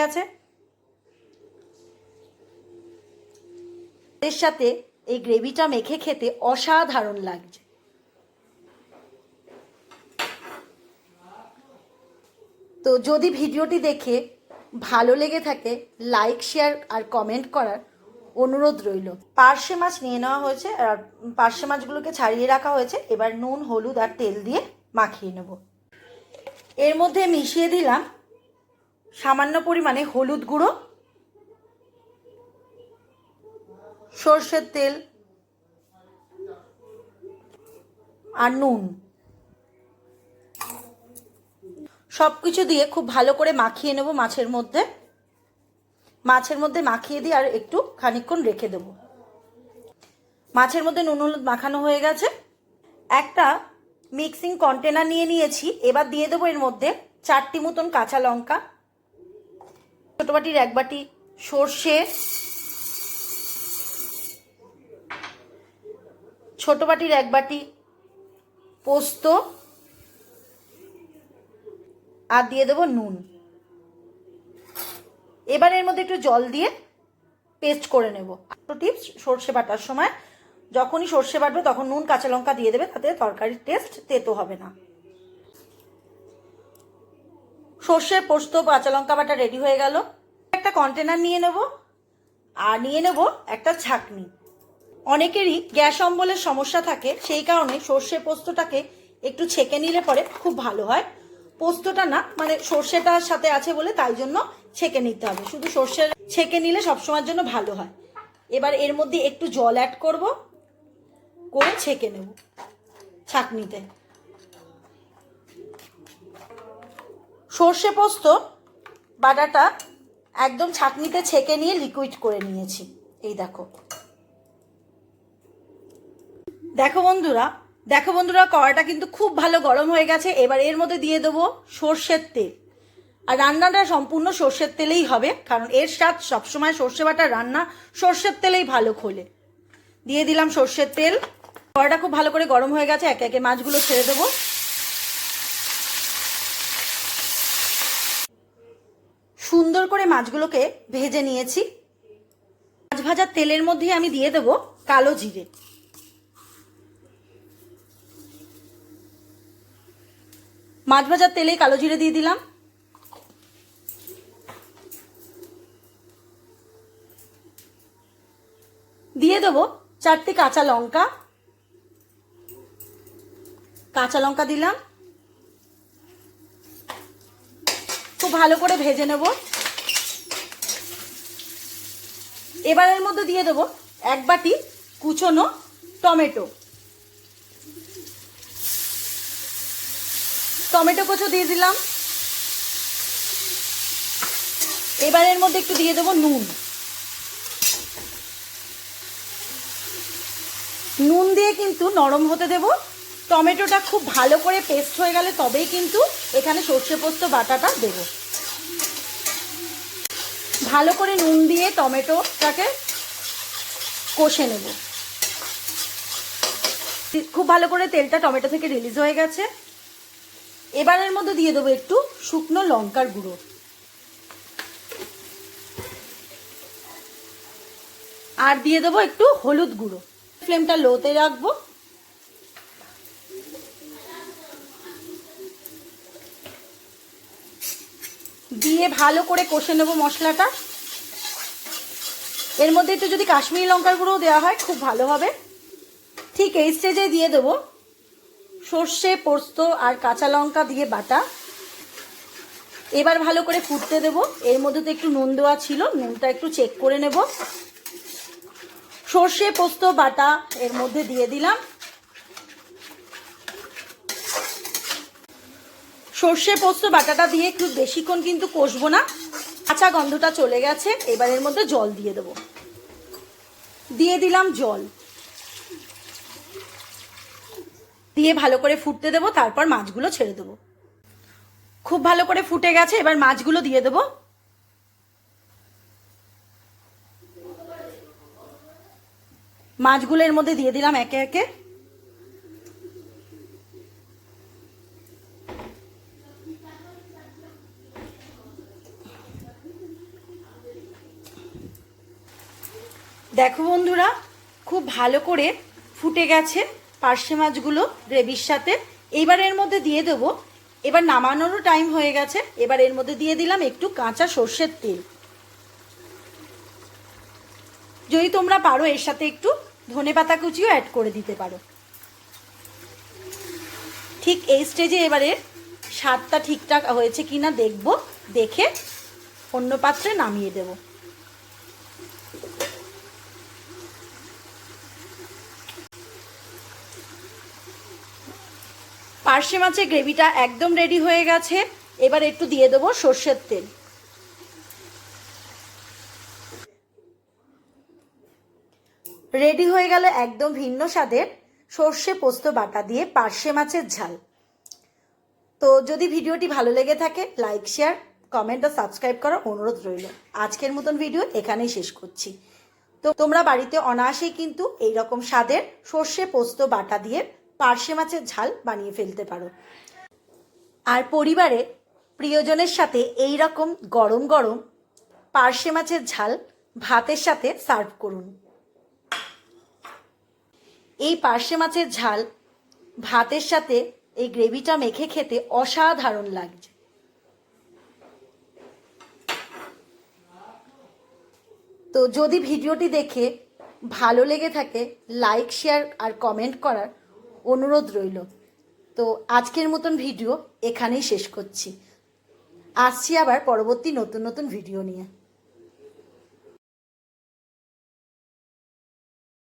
গেছে। এর সাথে এই গ্রেভিটা মেখে খেতে অসাধারণ লাগছে। তো যদি ভিডিওটি দেখে ভালো লেগে থাকে লাইক শেয়ার আর কমেন্ট করার অনুরোধ রইল। পার্শে মাছ নিয়ে নেওয়া হয়েছে আর পার্শে মাছগুলোকে ছাড়িয়ে রাখা হয়েছে। এবার নুন, হলুদ আর তেল দিয়ে মাখিয়ে নেব। এর মধ্যে মিশিয়ে দিলাম সামান্য পরিমাণে হলুদ গুঁড়ো, সর্ষের তেল আর নুন। সব কিছু দিয়ে খুব ভালো করে মাখিয়ে নেব মাছের মধ্যে মাখিয়ে দিয়ে আর একটু খানিকক্ষণ রেখে দেব। মাছের মধ্যে নুন হলুদ মাখানো হয়ে গেছে। একটা মিক্সিং কন্টেনার নিয়ে নিয়েছি। এবার দিয়ে দেবো এর মধ্যে 4টি মতন কাঁচা লঙ্কা, ছোটো বাটির 1 বাটি সর্ষে, ছোটো বাটির 1 বাটি পোস্ত আর দিয়ে দেবো নুন। এবার এর মধ্যে একটু জল দিয়ে পেস্ট করে নেব। টিপস, সর্ষে বাটার সময় যখনই সর্ষে বাটবে তখন নুন কাঁচা লঙ্কা দিয়ে দেবে, তাতে তরকারির টেস্ট তেতো হবে না। সর্ষে, পোস্ত, কাঁচা লঙ্কা বাটা রেডি হয়ে গেল। একটা কন্টেনার নিয়ে নেব আর নিয়ে নেব একটা ছাঁকনি। অনেকেরই গ্যাস অম্বলের সমস্যা থাকে, সেই কারণে সর্ষে পোস্তটাকে একটু ছেঁকে নিলে পরে খুব ভালো হয়। পোস্তটা না, মানে সর্ষেটার সাথে আছে বলে তাই জন্য ছেঁকে নিতে হবে। শুধু সর্ষে ছেঁকে নিলে সবসময়ের জন্য ভালো হয়। এবার এর মধ্যে একটু জল অ্যাড করব, করে ছেঁকে নেব ছাঁকনিতে। সর্ষে পোস্ত বাটাটা একদম ছাঁকনিতে ছেঁকে নিয়ে লিকুইড করে নিয়েছি। এই দেখো বন্ধুরা কড়াইটা কিন্তু খুব ভালো গরম হয়ে গেছে। এবার এর মধ্যে দিয়ে দেবো সর্ষের তেল। আর রান্নাটা সম্পূর্ণ সর্ষের তেলেই হবে, কারণ এর স্বাদ সবসময় সর্ষে বাটার রান্না সর্ষের তেলেই ভালো খোলে। দিয়ে দিলাম সর্ষের তেল। কড়াইটা খুব ভালো করে গরম হয়ে গেছে। একে একে মাছগুলো ছেড়ে দেবো। সুন্দর করে মাছগুলোকে ভেজে নিয়েছি। মাছ ভাজার তেলের মধ্যে আমি দিয়ে দেবো কালো জিরে। মাছ ভাজার তেলে কালো জিরে দিয়ে দিলাম। দিয়ে দেবো 4টি কাঁচা লঙ্কা দিলাম। খুব ভালো করে ভেজে নেব। এবার এর মধ্যে দিয়ে দেবো 1 বাটি কুচনো টমেটো কুচো দিয়ে দিলাম। এবার এর মধ্যে একটু দিয়ে দেবো নুন দিয়ে কিন্তু নরম হতে দেব। টমেটোটা খুব ভালো করে পেস্ট হয়ে গেলে তবেই কিন্তু এখানে সর্ষে পোস্ত বাটাটা দেব। ভালো করে নুন দিয়ে টমেটোটাকে কষে নেব। খুব ভালো করে তেলটা টমেটো থেকে রিলিজ হয়ে গেছে। এবার এর মধ্যে দিয়ে দেবো একটু শুকনো লঙ্কার গুঁড়ো আর দিয়ে দেবো একটু হলুদ গুঁড়ো। ফ্লেমটা লোতে রাখবো। দিয়ে ভালো করে কষে নেব মশলাটা। এর মধ্যে একটু যদি কাশ্মীরি লঙ্কার গুঁড়ো দেওয়া হয় খুব ভালো হবে। ঠিক এই স্টেজে দিয়ে দেবো সর্ষে, পোস্ত আর কাঁচা লঙ্কা দিয়ে বাটা। এবার ভালো করে ফুটতে দেব। এর মধ্যে তো একটু নুন দেওয়া ছিল, নুনটা একটু চেক করে নেব। সর্ষে পোস্ত বাটা এর মধ্যে দিয়ে দিলাম। সর্ষে পোস্ত বাটাটা দিয়ে একটু বেশিক্ষণ কিন্তু কষবো না, কাঁচা গন্ধটা চলে গেছে। এবার এর মধ্যে জল দিয়ে দেবো। দিয়ে দিলাম জল, দিয়ে ভালো করে ফুটতে দেবো। তারপর মাছগুলো ছেড়ে দেবো। খুব ভালো করে ফুটে গেছে। এবার মাছগুলো দিয়ে দেবো। মাছগুলো এর মধ্যে দিয়ে দিলাম একে একে। দেখো বন্ধুরা, খুব ভালো করে ফুটে গেছে পার্শে মাছগুলো গ্রেভির সাথে। এবার এর মধ্যে দিয়ে দেবো, এবার নামানোরও টাইম হয়ে গেছে, এবার এর মধ্যে দিয়ে দিলাম একটু কাঁচা সর্ষের তেল। যদি তোমরা পারো এর সাথে একটু ধনেপাতা কুচিও অ্যাড করে দিতে পারো। ঠিক এই স্টেজে এবারে স্বাদটা ঠিকঠাক হয়েছে কিনা দেখব, দেখে অন্য পাত্রে নামিয়ে দেব। পার্শে মাছের গ্রেভিটা একদম রেডি হয়ে গেছে। এবার একটু দিয়ে দেবো সর্ষের তেল। রেডি হয়ে গেল একদম ভিন্ন স্বাদের সর্ষে পোস্ত বাটা দিয়ে পার্শে মাছের ঝাল। তো যদি ভিডিওটি ভালো লেগে থাকে লাইক, শেয়ার, কমেন্ট ও সাবস্ক্রাইব করার অনুরোধ রইল। আজকের মতন ভিডিও এখানেই শেষ করছি। তো তোমরা বাড়িতে অনায়াসেই কিন্তু এইরকম স্বাদের সর্ষে পোস্ত বাটা দিয়ে পার্শে মাছের ঝাল বানিয়ে ফেলতে পারো। আর পরিবারে প্রিয়জনের সাথে এই রকম গরম গরম পার্শে মাছের ঝাল ভাতের সাথে সার্ভ করুন। এই পার্শে মাছের ঝাল ভাতের সাথে এই গ্রেভিটা মেখে খেতে অসাধারণ লাগছে। তো যদি ভিডিওটি দেখে ভালো লেগে থাকে লাইক, শেয়ার আর কমেন্ট করার অনুরোধ রইল। তো আজকের মতন ভিডিও এখানেই শেষ করছি। আসছি আবার পরবর্তী নতুন নতুন ভিডিও নিয়ে।